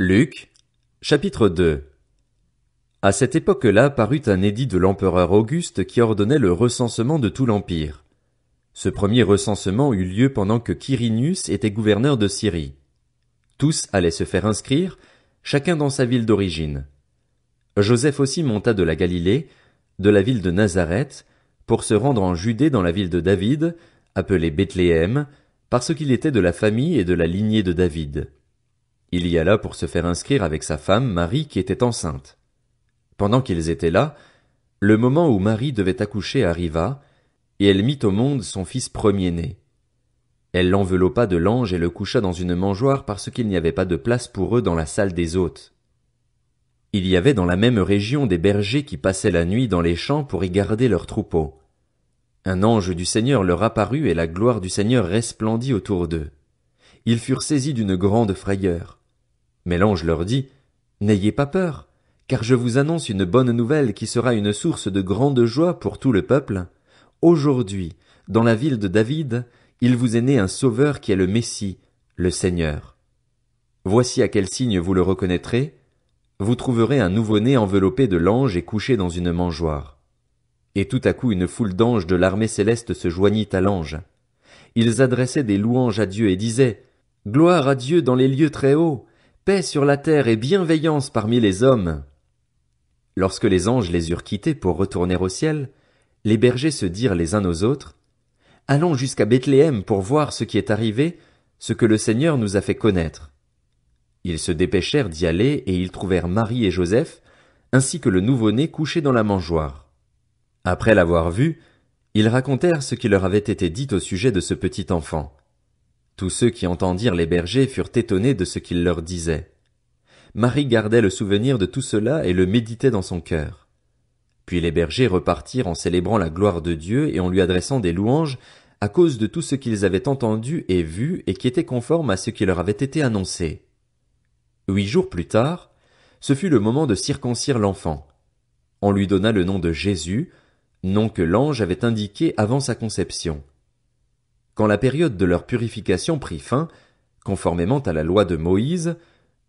Luc, chapitre 2. À cette époque-là parut un édit de l'empereur Auguste qui ordonnait le recensement de tout l'empire. Ce premier recensement eut lieu pendant que Quirinius était gouverneur de Syrie. Tous allaient se faire inscrire, chacun dans sa ville d'origine. Joseph aussi monta de la Galilée, de la ville de Nazareth, pour se rendre en Judée dans la ville de David, appelée Bethléem, parce qu'il était de la famille et de la lignée de David. Il y alla pour se faire inscrire avec sa femme Marie qui était enceinte. Pendant qu'ils étaient là, le moment où Marie devait accoucher arriva, et elle mit au monde son fils premier-né. Elle l'enveloppa de lange et le coucha dans une mangeoire parce qu'il n'y avait pas de place pour eux dans la salle des hôtes. Il y avait dans la même région des bergers qui passaient la nuit dans les champs pour y garder leurs troupeaux. Un ange du Seigneur leur apparut et la gloire du Seigneur resplendit autour d'eux. Ils furent saisis d'une grande frayeur. Mais l'ange leur dit, « N'ayez pas peur, car je vous annonce une bonne nouvelle qui sera une source de grande joie pour tout le peuple. Aujourd'hui, dans la ville de David, il vous est né un sauveur qui est le Messie, le Seigneur. Voici à quel signe vous le reconnaîtrez. Vous trouverez un nouveau-né enveloppé de lange et couché dans une mangeoire. » Et tout à coup une foule d'anges de l'armée céleste se joignit à l'ange. Ils adressaient des louanges à Dieu et disaient, « Gloire à Dieu dans les lieux très hauts, paix sur la terre et bienveillance parmi les hommes. » Lorsque les anges les eurent quittés pour retourner au ciel, les bergers se dirent les uns aux autres, « Allons jusqu'à Bethléem pour voir ce qui est arrivé, ce que le Seigneur nous a fait connaître. » Ils se dépêchèrent d'y aller et ils trouvèrent Marie et Joseph, ainsi que le nouveau-né couché dans la mangeoire. Après l'avoir vu, ils racontèrent ce qui leur avait été dit au sujet de ce petit enfant. Tous ceux qui entendirent les bergers furent étonnés de ce qu'il leur disait. Marie gardait le souvenir de tout cela et le méditait dans son cœur. Puis les bergers repartirent en célébrant la gloire de Dieu et en lui adressant des louanges à cause de tout ce qu'ils avaient entendu et vu et qui était conforme à ce qui leur avait été annoncé. 8 jours plus tard, ce fut le moment de circoncire l'enfant. On lui donna le nom de Jésus, nom que l'ange avait indiqué avant sa conception. Quand la période de leur purification prit fin, conformément à la loi de Moïse,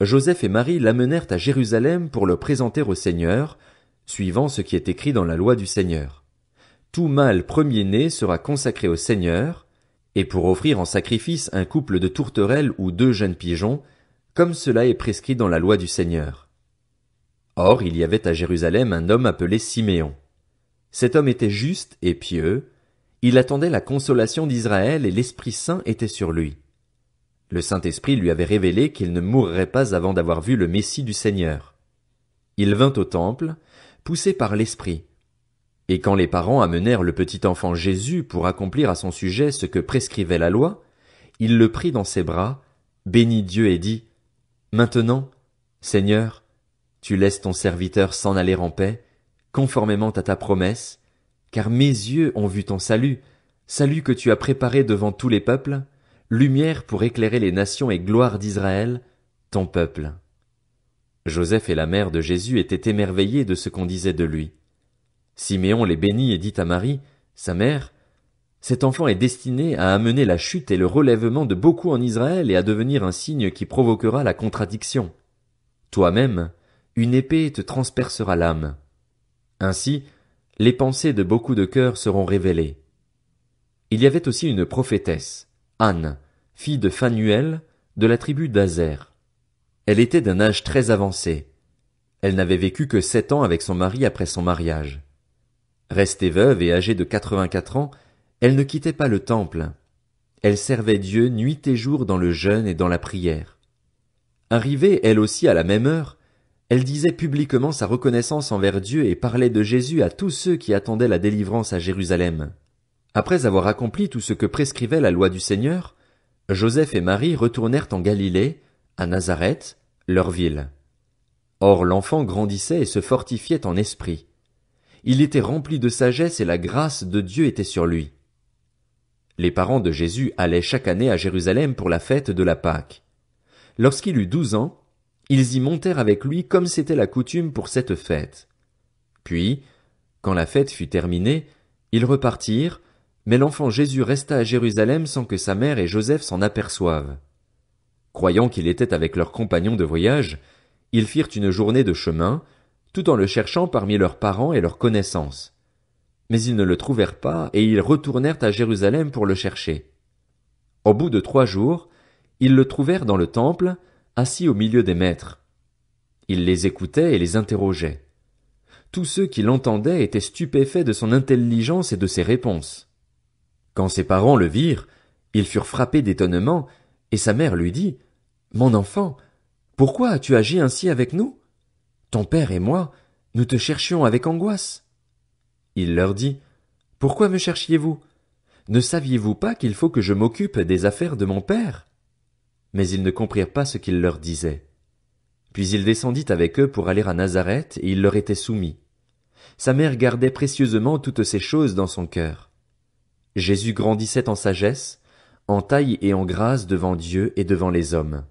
Joseph et Marie l'amenèrent à Jérusalem pour le présenter au Seigneur, suivant ce qui est écrit dans la loi du Seigneur. Tout mâle premier-né sera consacré au Seigneur, et pour offrir en sacrifice un couple de tourterelles ou 2 jeunes pigeons, comme cela est prescrit dans la loi du Seigneur. Or, il y avait à Jérusalem un homme appelé Siméon. Cet homme était juste et pieux, il attendait la consolation d'Israël et l'Esprit Saint était sur lui. Le Saint-Esprit lui avait révélé qu'il ne mourrait pas avant d'avoir vu le Messie du Seigneur. Il vint au temple, poussé par l'Esprit. Et quand les parents amenèrent le petit enfant Jésus pour accomplir à son sujet ce que prescrivait la loi, il le prit dans ses bras, bénit Dieu et dit, « Maintenant, Seigneur, tu laisses ton serviteur s'en aller en paix, conformément à ta promesse, car mes yeux ont vu ton salut, salut que tu as préparé devant tous les peuples, lumière pour éclairer les nations et gloire d'Israël, ton peuple. » Joseph et la mère de Jésus étaient émerveillés de ce qu'on disait de lui. Siméon les bénit et dit à Marie, sa mère, « Cet enfant est destiné à amener la chute et le relèvement de beaucoup en Israël et à devenir un signe qui provoquera la contradiction. Toi-même, une épée te transpercera l'âme. Ainsi, les pensées de beaucoup de cœurs seront révélées. » Il y avait aussi une prophétesse, Anne, fille de Phanuel, de la tribu d'Azer. Elle était d'un âge très avancé. Elle n'avait vécu que 7 ans avec son mari après son mariage. Restée veuve et âgée de 84 ans, elle ne quittait pas le temple. Elle servait Dieu nuit et jour dans le jeûne et dans la prière. Arrivée elle aussi à la même heure, elle disait publiquement sa reconnaissance envers Dieu et parlait de Jésus à tous ceux qui attendaient la délivrance à Jérusalem. Après avoir accompli tout ce que prescrivait la loi du Seigneur, Joseph et Marie retournèrent en Galilée, à Nazareth, leur ville. Or l'enfant grandissait et se fortifiait en esprit. Il était rempli de sagesse et la grâce de Dieu était sur lui. Les parents de Jésus allaient chaque année à Jérusalem pour la fête de la Pâque. Lorsqu'il eut 12 ans, ils y montèrent avec lui comme c'était la coutume pour cette fête. Puis, quand la fête fut terminée, ils repartirent, mais l'enfant Jésus resta à Jérusalem sans que sa mère et Joseph s'en aperçoivent. Croyant qu'il était avec leurs compagnons de voyage, ils firent une journée de chemin, tout en le cherchant parmi leurs parents et leurs connaissances. Mais ils ne le trouvèrent pas, et ils retournèrent à Jérusalem pour le chercher. Au bout de 3 jours, ils le trouvèrent dans le temple, assis au milieu des maîtres. Il les écoutait et les interrogeait. Tous ceux qui l'entendaient étaient stupéfaits de son intelligence et de ses réponses. Quand ses parents le virent, ils furent frappés d'étonnement, et sa mère lui dit, « Mon enfant, pourquoi as-tu agi ainsi avec nous? Ton père et moi, nous te cherchions avec angoisse. » Il leur dit, « Pourquoi me cherchiez-vous? Ne saviez-vous pas qu'il faut que je m'occupe des affaires de mon père? » Mais ils ne comprirent pas ce qu'il leur disait. Puis il descendit avec eux pour aller à Nazareth, et il leur était soumis. Sa mère gardait précieusement toutes ces choses dans son cœur. Jésus grandissait en sagesse, en taille et en grâce devant Dieu et devant les hommes.